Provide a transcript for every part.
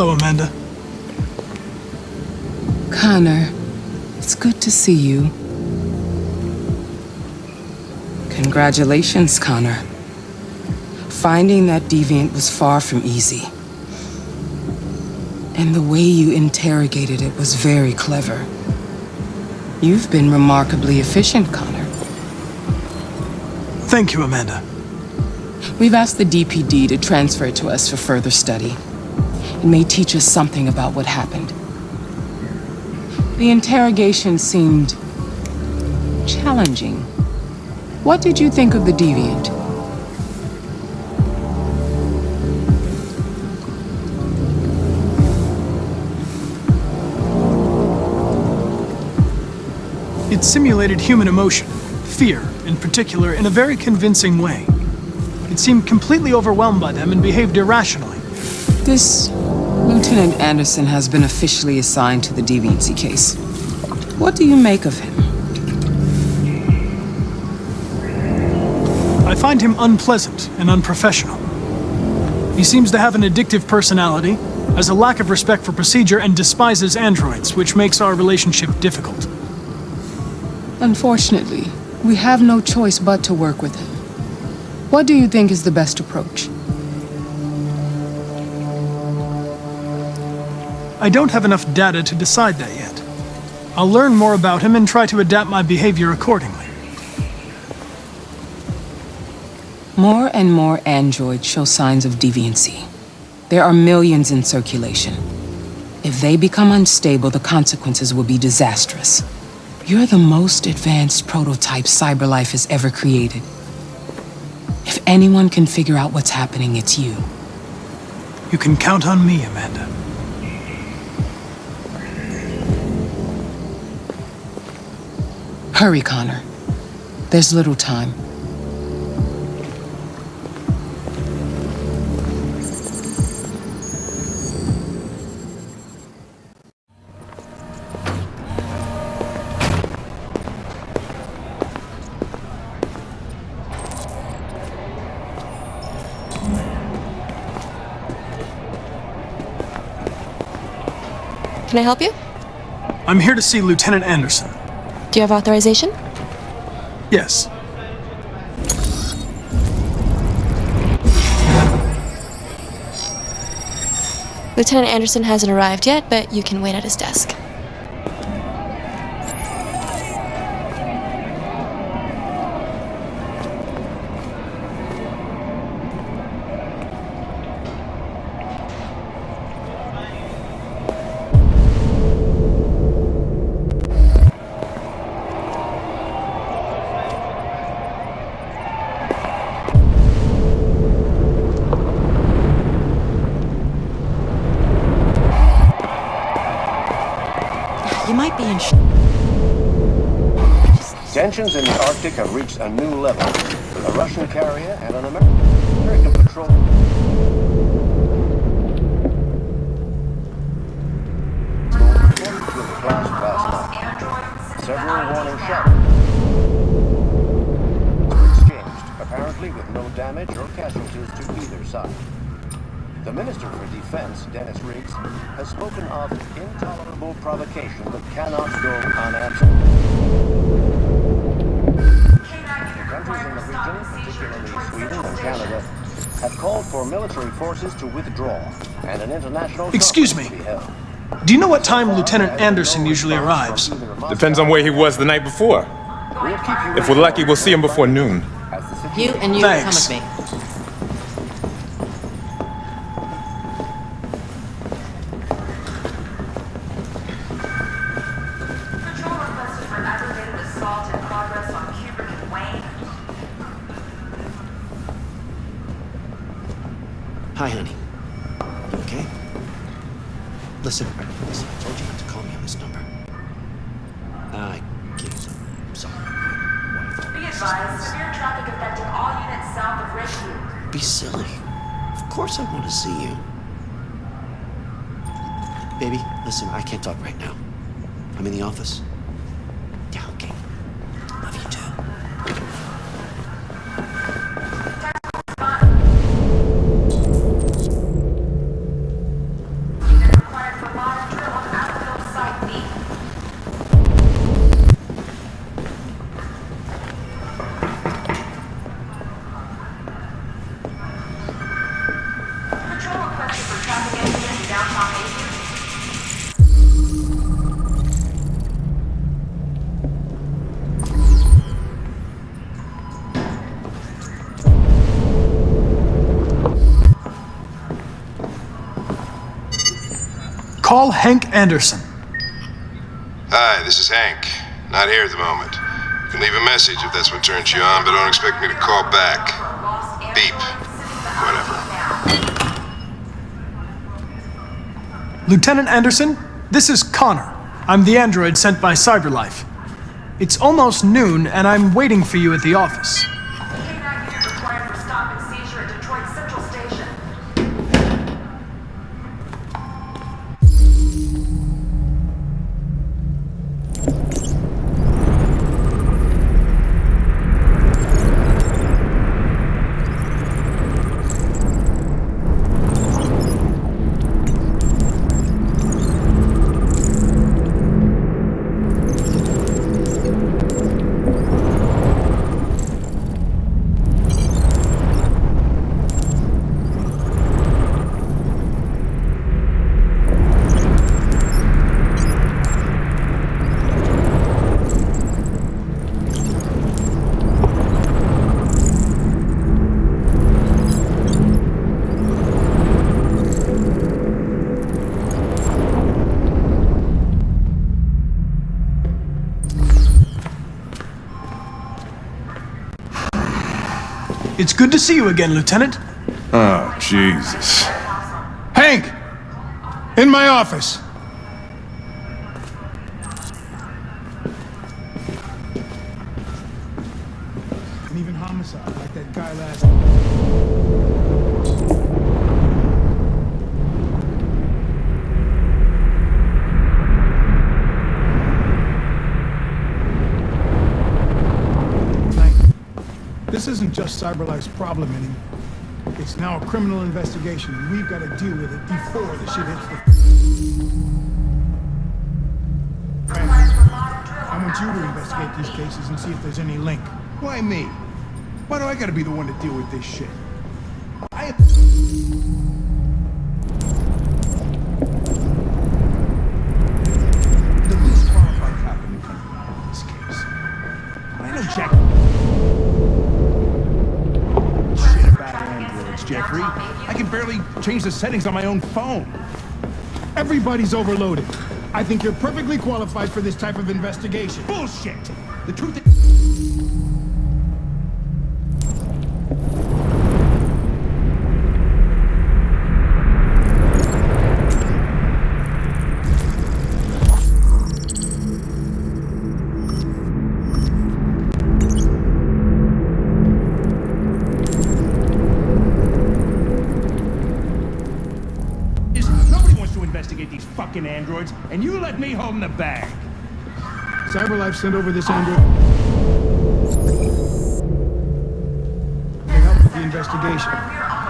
Hello, Amanda. Connor, it's good to see you. Congratulations, Connor. Finding that deviant was far from easy. And the way you interrogated it was very clever. You've been remarkably efficient, Connor. Thank you, Amanda. We've asked the DPD to transfer it to us for further study. It may teach us something about what happened. The interrogation seemed challenging. What did you think of the deviant? It simulated human emotion, fear in particular, in a very convincing way. It seemed completely overwhelmed by them and behaved irrationally. This Lieutenant Anderson has been officially assigned to the deviancy case. What do you make of him? I find him unpleasant and unprofessional. He seems to have an addictive personality, has a lack of respect for procedure, and despises androids, which makes our relationship difficult. Unfortunately, we have no choice but to work with him. What do you think is the best approach? I don't have enough data to decide that yet. I'll learn more about him and try to adapt my behavior accordingly. More and more androids show signs of deviancy. There are millions in circulation. If they become unstable, the consequences will be disastrous. You're the most advanced prototype CyberLife has ever created. If anyone can figure out what's happening, it's you. You can count on me, Amanda. Hurry, Connor. There's little time. Can I help you? I'm here to see Lieutenant Anderson. Do you have authorization? Yes. Lieutenant Anderson hasn't arrived yet, but you can wait at his desk. You might be in Tensions in the Arctic have reached a new level. A Russian carrier and an American patrol. Several warning shots were exchanged, apparently with no damage or casualties to either side. The Minister for Defense, Dennis Riggs, has spoken of intolerable provocation that cannot go unanswered. The countries in the region, particularly Sweden and Canada, have called for military forces to withdraw and an international Excuse me. conference to be held. Do you know what time Lieutenant Anderson usually arrives? Depends on where he was the night before. We'll keep you If we're lucky, we'll see him before noon. as the you situation and you Thanks. come with me. Patrol requested for aggravated assault in progress on Kubrick and Wayne. Hi, honey. You okay? Listen, I told you not to call me on this number. I guess I'm sorry. Be advised, severe traffic affecting all units south of Redview. Be silly. Of course I want to see you. Baby, listen, I can't talk right now. I'm in the office. Yeah, okay. Love you too. Call Hank Anderson. Hi, this is Hank. Not here at the moment. You can leave a message if that's what turns you on, but don't expect me to call back. Beep. Whatever. Lieutenant Anderson, this is Connor. I'm the android sent by CyberLife. It's almost noon, and I'm waiting for you at the office. K-9 unit required for stop and seizure at Detroit Central Station. It's good to see you again, Lieutenant. Oh, Jesus. Hank! In my office! And even homicide, like that guy last... This isn't just CyberLife's problem anymore. It's now a criminal investigation, and we've got to deal with it before the shit hits the... I want you to investigate these cases and see if there's any link. Why me? Why do I gotta be the one to deal with this shit? The least qualified cop in the country in this case. I know Jack... Jeffrey. I can barely change the settings on my own phone. Everybody's overloaded. I think you're perfectly qualified for this type of investigation. Bullshit! The truth is... these fucking androids, and you let me hold the bag. CyberLife sent over this android to help with the investigation.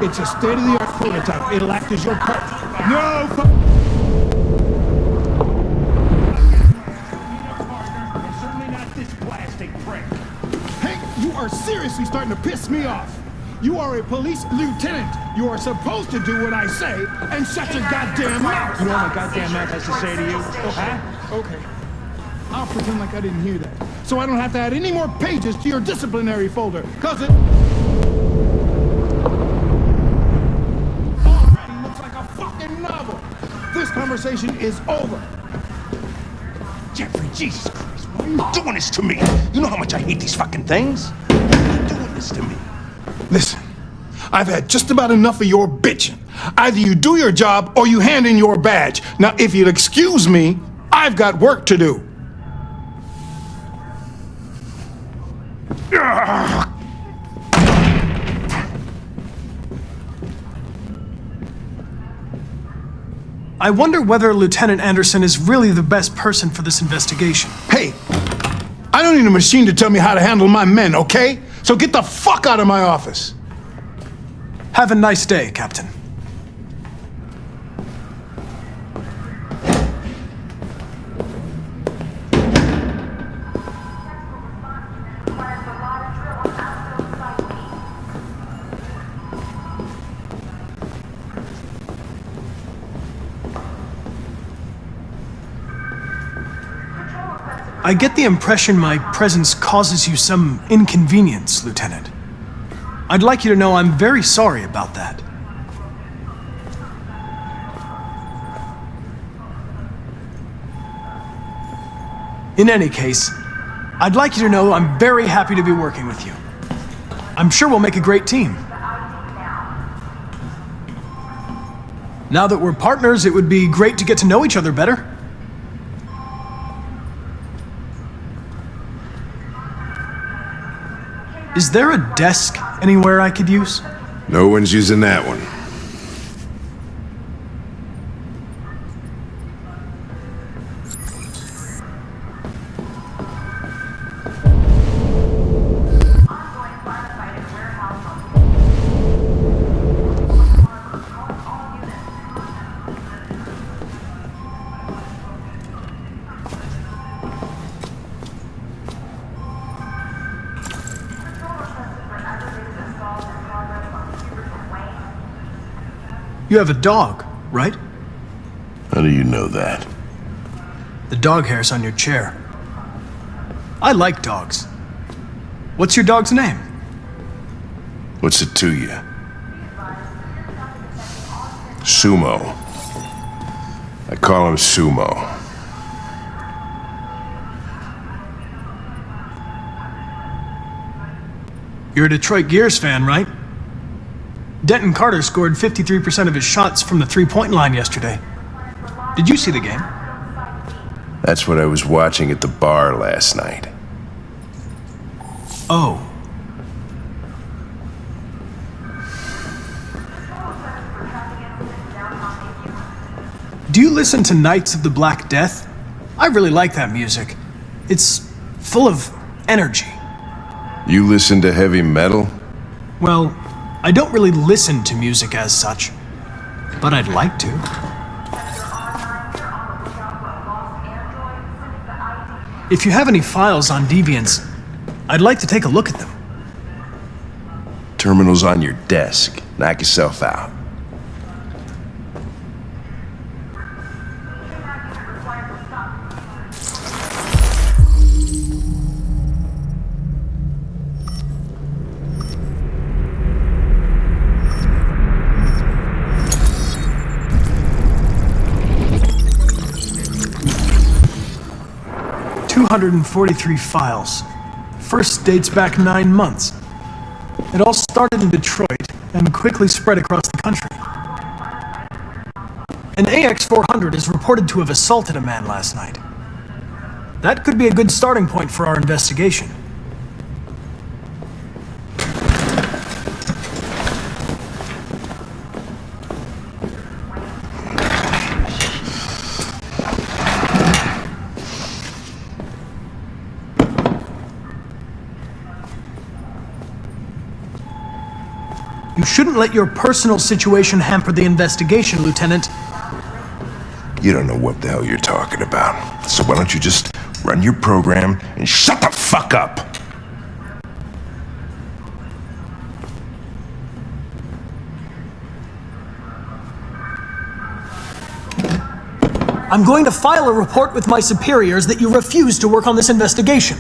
It's a state-of-the-art prototype. It'll act as your part. No! And certainly not this plastic prick. Hank, you are seriously starting to piss me off. You are a police lieutenant. You are supposed to do what I say and shut your goddamn mouth. You know what my goddamn mouth has to say to you? Huh? Okay. I'll pretend like I didn't hear that. So I don't have to add any more pages to your disciplinary folder, cause it already looks like a fucking novel. This conversation is over. Jeffrey, Jesus Christ, why are you doing this to me? You know how much I hate these fucking things. Why are you doing this to me? Listen, I've had just about enough of your bitching. Either you do your job or you hand in your badge. Now, if you'll excuse me, I've got work to do. I wonder whether Lieutenant Anderson is really the best person for this investigation. Hey, I don't need a machine to tell me how to handle my men, okay? So get the fuck out of my office. Have a nice day, Captain. I get the impression my presence causes you some inconvenience, Lieutenant. I'd like you to know I'm very sorry about that. In any case, I'd like you to know I'm very happy to be working with you. I'm sure we'll make a great team. Now that we're partners, it would be great to get to know each other better. Is there a desk anywhere I could use? No one's using that one. You have a dog, right? How do you know that? The dog hair's on your chair. I like dogs. What's your dog's name? What's it to you? Sumo. I call him Sumo. You're a Detroit Gears fan, right? Denton Carter scored 53% of his shots from the three-point line yesterday. Did you see the game? That's what I was watching at the bar last night. Oh. Do you listen to Knights of the Black Death? I really like that music. It's full of energy. You listen to heavy metal? Well, I don't really listen to music as such, but I'd like to. If you have any files on Deviants, I'd like to take a look at them. Terminal's on your desk. Knock yourself out. $243 files. First dates back 9 months. It all started in Detroit and quickly spread across the country. An AX-400 is reported to have assaulted a man last night. That could be a good starting point for our investigation. You shouldn't let your personal situation hamper the investigation, Lieutenant. You don't know what the hell you're talking about. So why don't you just run your program and shut the fuck up? I'm going to file a report with my superiors that you refuse to work on this investigation.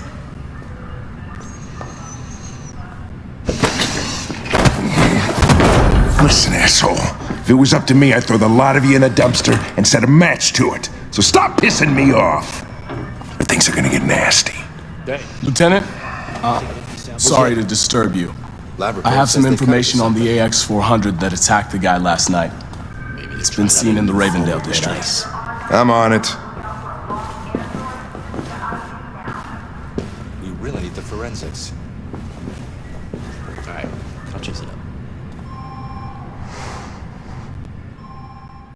Listen, asshole. If it was up to me, I'd throw the lot of you in a dumpster and set a match to it. So stop pissing me off. Or things are gonna get nasty. Lieutenant, sorry to disturb you. I have some information on the AX-400 that attacked the guy last night. It's been seen in the Ravendale district. I'm on it. We really need the forensics. All right, I'll chase it up.